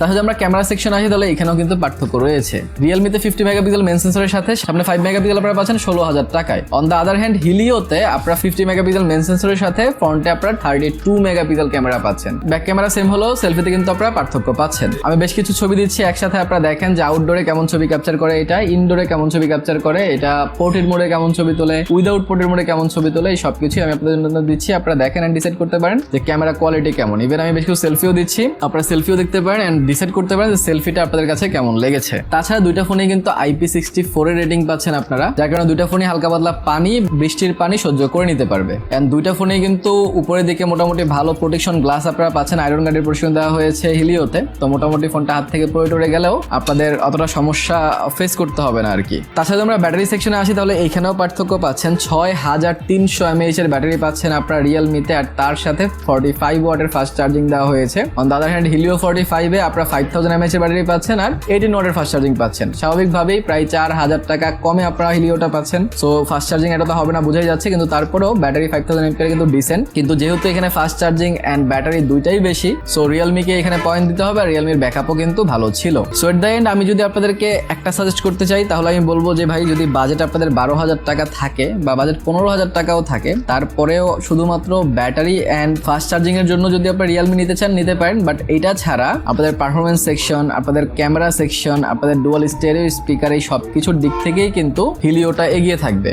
তাহলে আমরা camera section আসি, তাহলে এখানেও কিন্তু পার্থক্য রয়েছে। রিয়েলমিতে 50 মেগাপিক্সেল মেন সেন্সরের সাথে সামনে 5 মেগাপিক্সেল আপনারা পাচ্ছেন 16,000 টাকায়। অন দ্য আদার হ্যান্ড হিলিওতে আপনারা 50 মেগাপিক্সেল মেন সেন্সরের সাথে ফ্রন্টে আপনারা 32 মেগাপিক্সেল ক্যামেরা পাচ্ছেন। ব্যাক ক্যামেরা সেম হলো, সেলফিতে কিন্তু আপনারা পার্থক্য পাচ্ছেন। আমি বেশ কিছু ছবি দিচ্ছি একসাথে, আপনারা দেখেন যে আউটডোরে কেমন ছবি ক্যাপচার করে এটা, ইনডোরে কেমন ছবি ক্যাপচার করে এটা, পোর্ট্রেট মোডে কেমন ছবি তোলে, উইদাউট পোর্ট্রেট মোডে কেমন ছবি তোলে, এই সবকিছু আমি আপনাদের জন্য দিচ্ছি। আপনারা দেখেন এন্ড ডিসাইড করতে পারেন যে ক্যামেরা কোয়ালিটি কেমন। ইভেন আমি বেশ কিছু সেলফিও দিচ্ছি, আপনারা সেলফিও দেখতে পারেন এন্ড ডিসাইড করতে পারেন যে সেলফিটা আপনাদের কাছে কেমন লেগেছে। তাছাড়া দুইটা ফোনে কিন্তু IP64 এর রেটিং পাচ্ছেন আপনারা, যার কারণে দুইটা ফোনই হালকা পাতলা পানি, বৃষ্টির পানি সহ্য করে নিতে পারবে। এন্ড দুইটা ফোনেই কিন্তু উপরের দিকে মোটামুটি ভালো প্রোটেকশন গ্লাস আপনারা পাচ্ছেন, আয়রন গার্ডের প্রোটেকশন দেওয়া হয়েছে হিলিওতে। তো মোটামুটি ফোনটা হাত থেকে পড়ে গেলেও আপনাদের অতটা সমস্যা ফেস করতে হবে না আর কি। তাছাড়া আমরা ব্যাটারি সেকশনে আসি, তাহলে এইখানেও পার্থক্য পাচ্ছেন। 6300 mAh এর ব্যাটারি পাচ্ছেন আপনারা রিয়েলমিতে, আর তার সাথে 45 ওয়াটের ফাস্ট চার্জিং দেওয়া হয়েছে। On the other hand Helio 45 এ আপনারা 5000 mAh এর ব্যাটারি পাচ্ছেন আর 18 ওয়াটের ফাস্ট চার্জিং পাচ্ছেন। স্বাভাবিকভাবেই প্রায় 4000 টাকা কমে আপনারা হিলিওটা পাচ্ছেন। সো ফাস্ট চার্জিং এটা তো হবে না বোঝাই যাচ্ছে, কিন্তু তারপরেও ব্যাটারি 5000 mAh কিন্তু ডিসেন্ট। কিন্তু যেহেতু এখানে ফাস্ট চার্জিং এন্ড ব্যাটারি দুইটাই বেশি, সো রিয়েলমিকে এখানে পয়েন্ট দিতে হবে। আর রিয়েলমির ব্যাকআপও কিন্তু ভালো ছিল। সো এট দ্য এন্ড আমি যদি আপনাদেরকে একটা সাজেস্ট করতে চাই, তাহলে আমি বলবো যে ভাই, যদি বাজেট আপনাদের 12,000 টাকা থাকে বা বাজেট 15,000 টাকাও থাকে, তারপরেও শুধুমাত্র ব্যাটারি এন্ড ফাস্ট চার্জিং এর জন্য যদি আপনারা রিয়েলমি নিতে চান নিতে পারেন। বাট এটা ছাড়া আপনাদের পারফরমেন্স সেকশন, আপনাদের ক্যামেরা সেকশন, আপনাদের ডুয়াল স্টেরিও স্পিকার, এই সব কিছুর দিক থেকেই কিন্তু হিলিওটা এগিয়ে থাকবে।